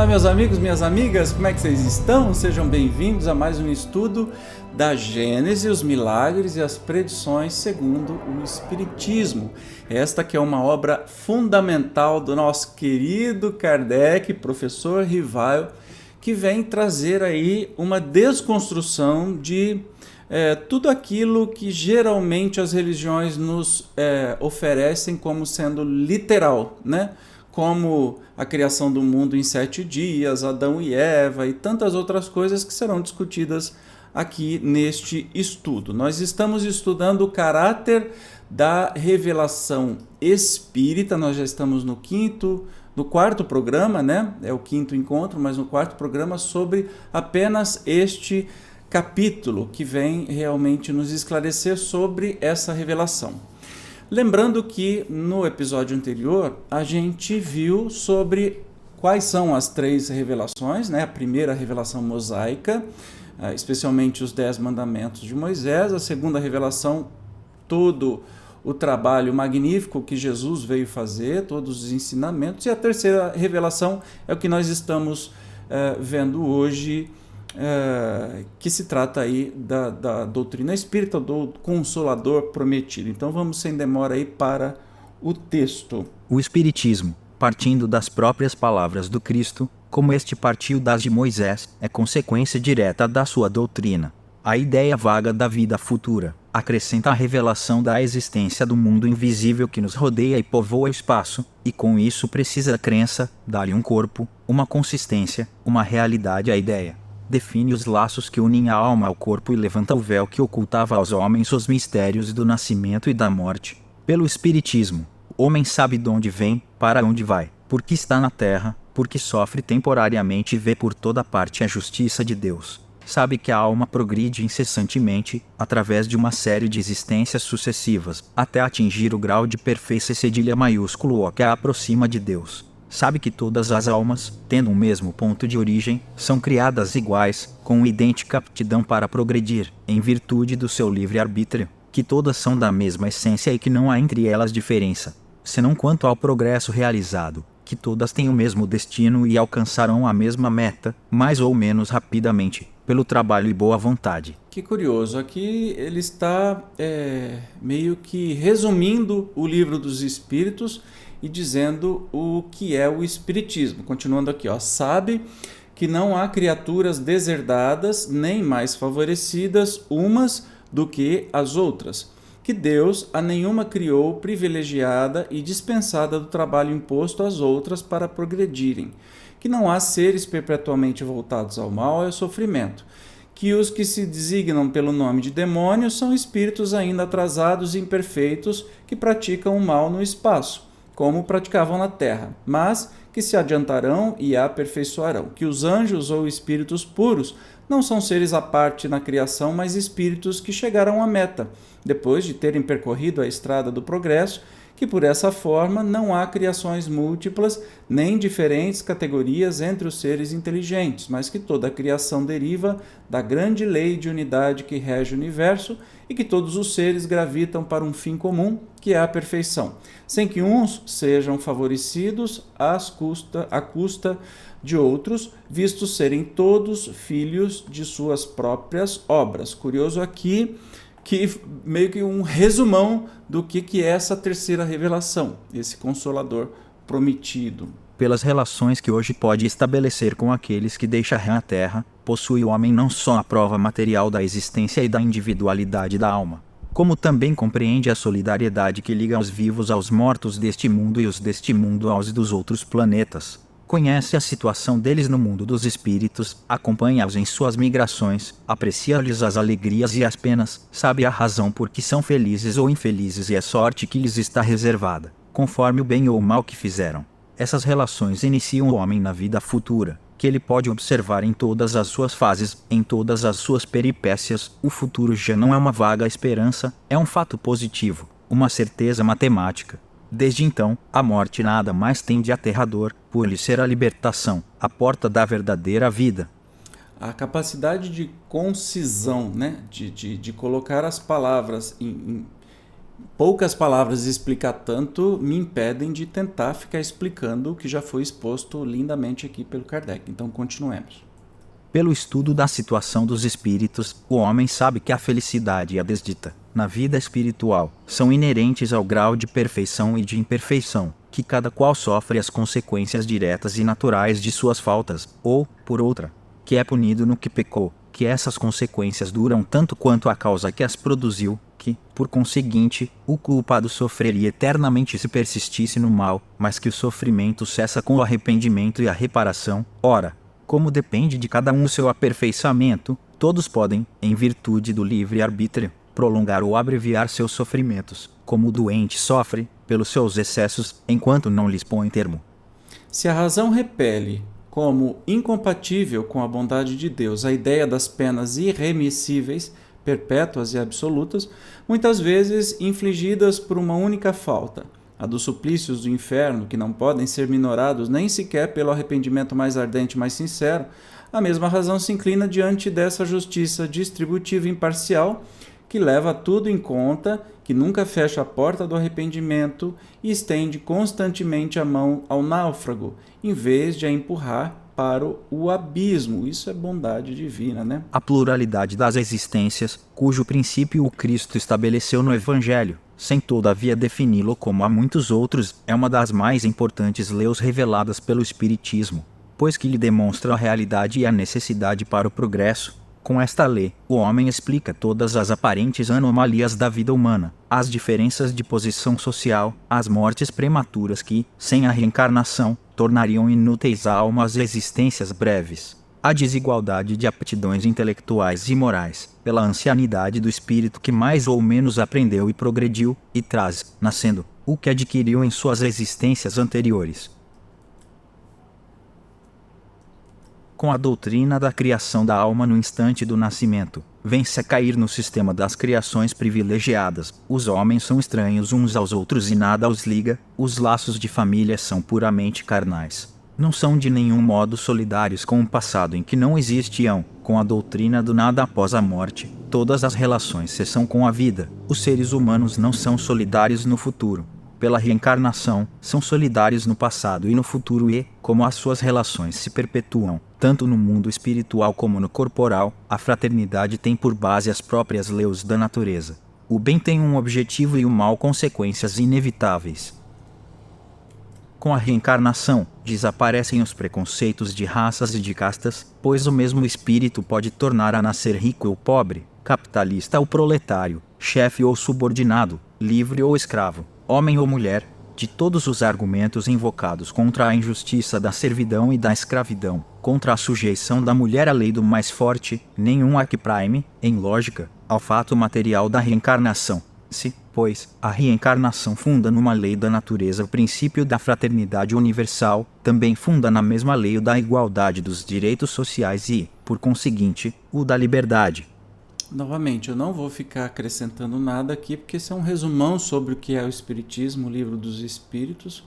meus amigos, minhas amigas, como é que vocês estão? Sejam bem-vindos a mais um estudo da Gênese, os milagres e as predições segundo o Espiritismo. Esta que é uma obra fundamental do nosso querido Kardec, professor Rivail, que vem trazer aí uma desconstrução de tudo aquilo que geralmente as religiões nos oferecem como sendo literal, né? Como a criação do mundo em 7 dias, Adão e Eva e tantas outras coisas que serão discutidas aqui neste estudo. Nós estamos estudando o caráter da revelação espírita, nós já estamos no quarto programa, né? É o quinto encontro, mas no quarto programa sobre apenas este capítulo que vem realmente nos esclarecer sobre essa revelação. Lembrando que no episódio anterior a gente viu sobre quais são as 3 revelações, né? A primeira revelação mosaica, especialmente os 10 mandamentos de Moisés, a segunda revelação, todo o trabalho magnífico que Jesus veio fazer, todos os ensinamentos, e a terceira revelação é o que nós estamos vendo hoje, que se trata aí da doutrina espírita, do Consolador prometido. Então vamos sem demora aí para o texto. O Espiritismo, partindo das próprias palavras do Cristo, como este partiu das de Moisés, é consequência direta da sua doutrina. A ideia vaga da vida futura acrescenta a revelação da existência do mundo invisível que nos rodeia e povoa o espaço, e com isso precisa a crença dar-lhe um corpo, uma consistência, uma realidade à ideia. Define os laços que unem a alma ao corpo e levanta o véu que ocultava aos homens os mistérios do nascimento e da morte. Pelo Espiritismo, o homem sabe de onde vem, para onde vai, porque está na terra, porque sofre temporariamente e vê por toda parte a justiça de Deus. Sabe que a alma progride incessantemente, através de uma série de existências sucessivas, até atingir o grau de perfeição cedilha maiúsculo que a aproxima de Deus. Sabe que todas as almas, tendo um mesmo ponto de origem, são criadas iguais, com idêntica aptidão para progredir, em virtude do seu livre-arbítrio, que todas são da mesma essência e que não há entre elas diferença, senão quanto ao progresso realizado, que todas têm o mesmo destino e alcançarão a mesma meta, mais ou menos rapidamente, pelo trabalho e boa vontade. Que curioso, aqui ele está meio que resumindo o Livro dos Espíritos e dizendo o que é o Espiritismo. Continuando aqui, sabe que não há criaturas deserdadas nem mais favorecidas umas do que as outras, que Deus a nenhuma criou privilegiada e dispensada do trabalho imposto às outras para progredirem, que não há seres perpetuamente voltados ao mal e ao sofrimento, que os que se designam pelo nome de demônios são espíritos ainda atrasados e imperfeitos que praticam o mal no espaço, como praticavam na terra, mas que se adiantarão e a aperfeiçoarão, que os anjos ou espíritos puros não são seres à parte na criação, mas espíritos que chegaram à meta, depois de terem percorrido a estrada do progresso, que por essa forma não há criações múltiplas nem diferentes categorias entre os seres inteligentes, mas que toda a criação deriva da grande lei de unidade que rege o universo e que todos os seres gravitam para um fim comum, que é a perfeição, sem que uns sejam favorecidos à custa de outros, vistos serem todos filhos de suas próprias obras. Curioso aqui que meio que um resumão do que é essa terceira revelação, esse Consolador prometido. Pelas relações que hoje pode estabelecer com aqueles que deixam a terra, possui o homem não só a prova material da existência e da individualidade da alma, como também compreende a solidariedade que liga os vivos aos mortos deste mundo e os deste mundo aos dos outros planetas. Conhece a situação deles no mundo dos espíritos, acompanha-os em suas migrações, aprecia-lhes as alegrias e as penas, sabe a razão por que são felizes ou infelizes e a sorte que lhes está reservada, conforme o bem ou o mal que fizeram. Essas relações iniciam o homem na vida futura, que ele pode observar em todas as suas fases, em todas as suas peripécias. O futuro já não é uma vaga esperança, é um fato positivo, uma certeza matemática. Desde então, a morte nada mais tem de aterrador, por lhe ser a libertação, a porta da verdadeira vida. A capacidade de concisão, né? de colocar as palavras poucas palavras explicar tanto me impedem de tentar ficar explicando o que já foi exposto lindamente aqui pelo Kardec. Então, continuemos. Pelo estudo da situação dos espíritos, o homem sabe que a felicidade e a desdita, na vida espiritual, são inerentes ao grau de perfeição e de imperfeição, que cada qual sofre as consequências diretas e naturais de suas faltas, ou, por outra, que é punido no que pecou, que essas consequências duram tanto quanto a causa que as produziu, que, por conseguinte, o culpado sofreria eternamente se persistisse no mal, mas que o sofrimento cessa com o arrependimento e a reparação. Ora, como depende de cada um o seu aperfeiçoamento, todos podem, em virtude do livre-arbítrio, prolongar ou abreviar seus sofrimentos, como o doente sofre, pelos seus excessos, enquanto não lhes põe termo. Se a razão repele, como incompatível com a bondade de Deus, a ideia das penas irremissíveis, perpétuas e absolutas, muitas vezes infligidas por uma única falta, a dos suplícios do inferno, que não podem ser minorados nem sequer pelo arrependimento mais ardente e mais sincero, a mesma razão se inclina diante dessa justiça distributiva e imparcial, que leva tudo em conta, que nunca fecha a porta do arrependimento e estende constantemente a mão ao náufrago, em vez de a empurrar para o abismo. Isso é bondade divina, né? A pluralidade das existências, cujo princípio o Cristo estabeleceu no Evangelho, sem todavia defini-lo como há muitos outros, é uma das mais importantes leis reveladas pelo Espiritismo, pois que lhe demonstra a realidade e a necessidade para o progresso. Com esta lei, o homem explica todas as aparentes anomalias da vida humana, as diferenças de posição social, as mortes prematuras que, sem a reencarnação, tornariam inúteis a almas existências breves, a desigualdade de aptidões intelectuais e morais, pela ancianidade do espírito que mais ou menos aprendeu e progrediu, e traz, nascendo, o que adquiriu em suas existências anteriores. Com a doutrina da criação da alma no instante do nascimento, vem-se a cair no sistema das criações privilegiadas. Os homens são estranhos uns aos outros e nada os liga, os laços de família são puramente carnais. Não são de nenhum modo solidários com o passado em que não existiam. Com a doutrina do nada após a morte, todas as relações cessam com a vida. Os seres humanos não são solidários no futuro. Pela reencarnação, são solidários no passado e no futuro e, como as suas relações se perpetuam, tanto no mundo espiritual como no corporal, a fraternidade tem por base as próprias leis da natureza. O bem tem um objetivo e o mal consequências inevitáveis. Com a reencarnação, desaparecem os preconceitos de raças e de castas, pois o mesmo espírito pode tornar a nascer rico ou pobre, capitalista ou proletário, chefe ou subordinado, livre ou escravo, homem ou mulher. De todos os argumentos invocados contra a injustiça da servidão e da escravidão, contra a sujeição da mulher à lei do mais forte, nenhum há que prime, em lógica, ao fato material da reencarnação. Se, pois, a reencarnação funda numa lei da natureza o princípio da fraternidade universal, também funda na mesma lei o da igualdade dos direitos sociais e, por conseguinte, o da liberdade. Novamente, eu não vou ficar acrescentando nada aqui, porque esse é um resumão sobre o que é o Espiritismo, o Livro dos Espíritos,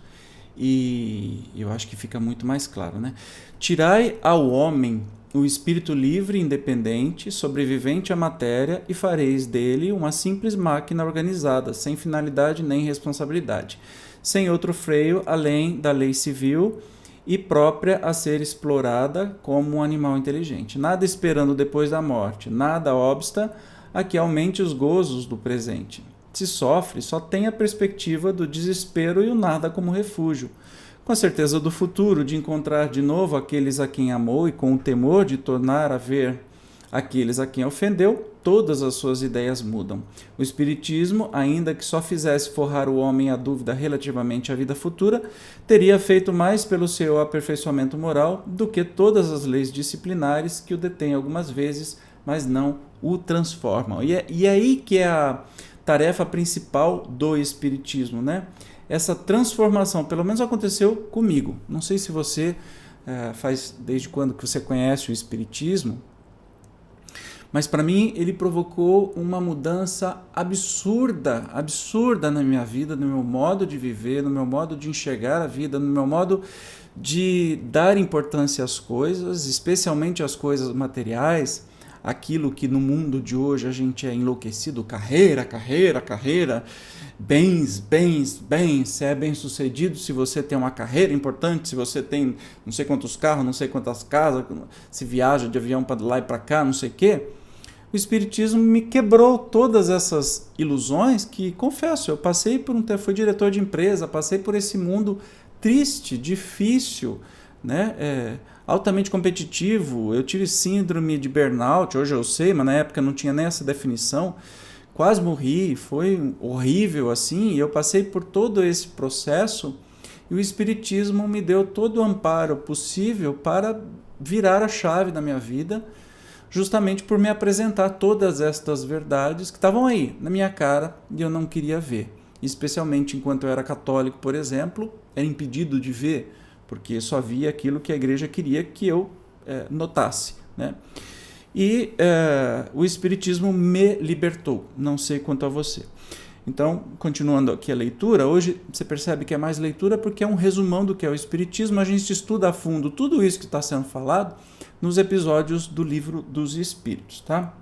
e eu acho que fica muito mais claro, né? Tirai ao homem o espírito livre e independente, sobrevivente à matéria, e fareis dele uma simples máquina organizada, sem finalidade nem responsabilidade, sem outro freio além da lei civil e própria a ser explorada como um animal inteligente. Nada esperando depois da morte, nada obsta a que aumente os gozos do presente. Se sofre, só tem a perspectiva do desespero e o nada como refúgio. Com a certeza do futuro, de encontrar de novo aqueles a quem amou e com o temor de tornar a ver aqueles a quem ofendeu, todas as suas ideias mudam. O Espiritismo, ainda que só fizesse forrar o homem a dúvida relativamente à vida futura, teria feito mais pelo seu aperfeiçoamento moral do que todas as leis disciplinares que o detêm algumas vezes, mas não o transformam. E é aí que é a tarefa principal do Espiritismo, né? Essa transformação, pelo menos aconteceu comigo. Não sei se você faz desde quando que você conhece o Espiritismo, mas para mim ele provocou uma mudança absurda na minha vida, no meu modo de viver, no meu modo de enxergar a vida, no meu modo de dar importância às coisas, especialmente às coisas materiais, aquilo que no mundo de hoje a gente é enlouquecido, carreira, carreira, carreira, bens, bens, bens, se é bem sucedido, se você tem uma carreira importante, se você tem não sei quantos carros, não sei quantas casas, se viaja de avião para lá e para cá, não sei o quê. O Espiritismo me quebrou todas essas ilusões que, confesso, eu passei por fui diretor de empresa, passei por esse mundo triste, difícil, né? Altamente competitivo. Eu tive síndrome de burnout, hoje eu sei, mas na época não tinha nem essa definição. Quase morri, foi horrível assim, e eu passei por todo esse processo e o Espiritismo me deu todo o amparo possível para virar a chave da minha vida, justamente por me apresentar todas estas verdades que estavam aí, na minha cara, e eu não queria ver. Especialmente enquanto eu era católico, por exemplo, era impedido de ver, porque só via aquilo que a igreja queria que eu notasse, né? E o Espiritismo me libertou, não sei quanto a você. Então, continuando aqui a leitura, hoje você percebe que é mais leitura porque é um resumão do que é o Espiritismo. A gente estuda a fundo tudo isso que está sendo falado nos episódios do Livro dos Espíritos, tá?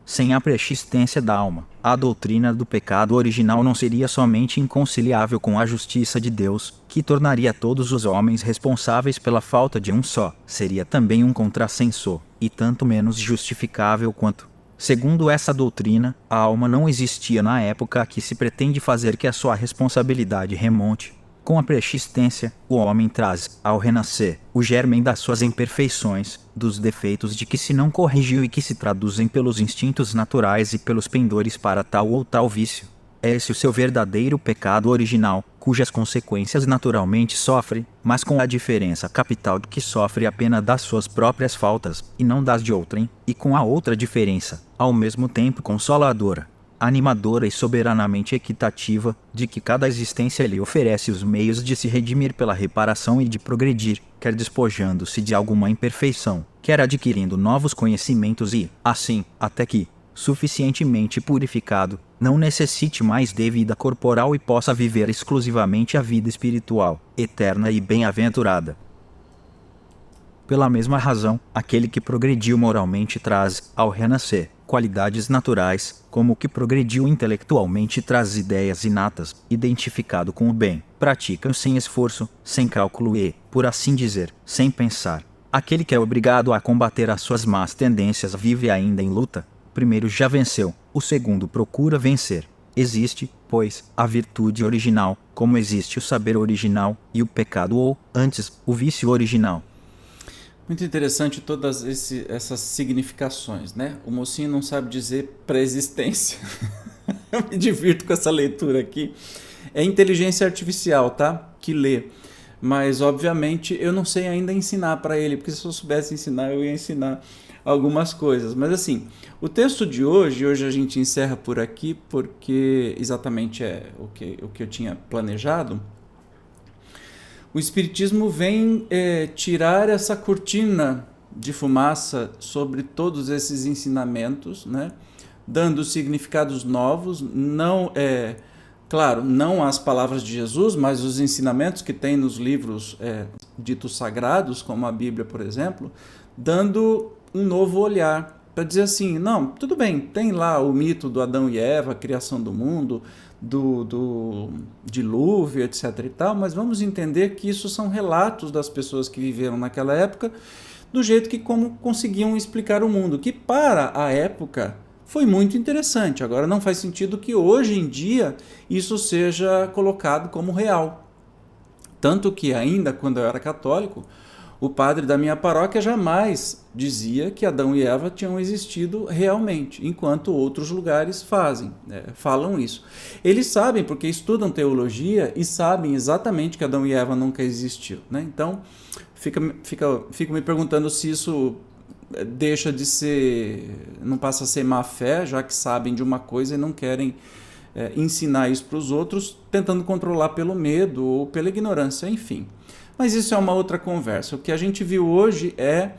Sem a persistência da alma, a doutrina do pecado original não seria somente inconciliável com a justiça de Deus, que tornaria todos os homens responsáveis pela falta de um só, seria também um contrassenso, e tanto menos justificável quanto. Segundo essa doutrina, a alma não existia na época a que se pretende fazer que a sua responsabilidade remonte. Com a persistência, o homem traz, ao renascer, o germen das suas imperfeições, dos defeitos de que se não corrigiu e que se traduzem pelos instintos naturais e pelos pendores para tal ou tal vício. É esse o seu verdadeiro pecado original, cujas consequências naturalmente sofre, mas com a diferença capital de que sofre a pena das suas próprias faltas, e não das de outrem, e com a outra diferença, ao mesmo tempo consoladora, animadora e soberanamente equitativa, de que cada existência lhe oferece os meios de se redimir pela reparação e de progredir, quer despojando-se de alguma imperfeição, quer adquirindo novos conhecimentos e, assim, até que, suficientemente purificado, não necessite mais de vida corporal e possa viver exclusivamente a vida espiritual, eterna e bem-aventurada. Pela mesma razão, aquele que progrediu moralmente traz, ao renascer, qualidades naturais, como o que progrediu intelectualmente traz ideias inatas, identificado com o bem, pratica sem esforço, sem cálculo e, por assim dizer, sem pensar. Aquele que é obrigado a combater as suas más tendências vive ainda em luta. O primeiro já venceu, o segundo procura vencer. Existe, pois, a virtude original, como existe o saber original, e o pecado ou, antes, o vício original. Muito interessante todas essas significações, né? O mocinho não sabe dizer pré-existência. Eu me divirto com essa leitura aqui. É inteligência artificial, tá? Que lê. Mas, obviamente, eu não sei ainda ensinar para ele, porque se eu soubesse ensinar, eu ia ensinar algumas coisas. Mas, assim, o texto de hoje a gente encerra por aqui, porque exatamente é o que eu tinha planejado. O Espiritismo vem tirar essa cortina de fumaça sobre todos esses ensinamentos, né? Dando significados novos, não as palavras de Jesus, mas os ensinamentos que tem nos livros ditos sagrados, como a Bíblia, por exemplo, dando um novo olhar para dizer assim, não, tudo bem, tem lá o mito do Adão e Eva, a criação do mundo, do dilúvio, etc. e tal, mas vamos entender que isso são relatos das pessoas que viveram naquela época, do jeito que como conseguiam explicar o mundo, que para a época foi muito interessante. Agora não faz sentido que hoje em dia isso seja colocado como real. Tanto que ainda quando eu era católico, o padre da minha paróquia jamais dizia que Adão e Eva tinham existido realmente, enquanto outros lugares falam isso. Eles sabem porque estudam teologia e sabem exatamente que Adão e Eva nunca existiu, né? Então, fico me perguntando se isso deixa de ser, não passa a ser má fé, já que sabem de uma coisa e não querem ensinar isso para os outros, tentando controlar pelo medo ou pela ignorância, enfim. Mas isso é uma outra conversa. O que a gente viu hoje é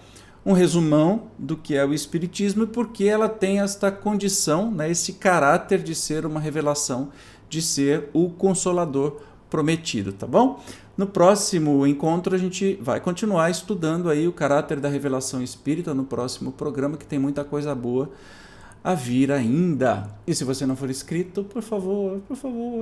um resumão do que é o Espiritismo e porque ela tem esta condição, né, esse caráter de ser uma revelação, de ser o Consolador prometido, tá bom? No próximo encontro a gente vai continuar estudando aí o caráter da revelação espírita no próximo programa, que tem muita coisa boa a vir ainda. E se você não for inscrito, por favor,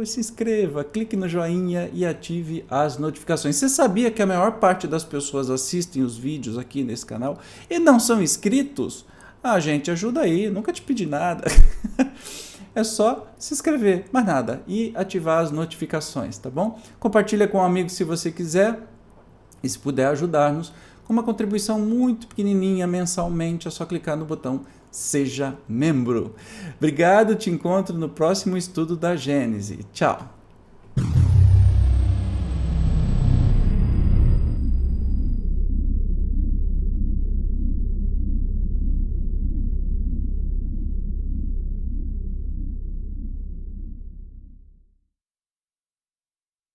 se inscreva, clique no joinha e ative as notificações. Você sabia que a maior parte das pessoas assistem os vídeos aqui nesse canal e não são inscritos? Ah, gente, ajuda aí, nunca te pedi nada. É só se inscrever, mais nada, e ativar as notificações, tá bom? Compartilha com um amigo se você quiser e se puder ajudar-nos com uma contribuição muito pequenininha mensalmente, é só clicar no botão Seja Membro. Obrigado, te encontro no próximo estudo da Gênese. Tchau!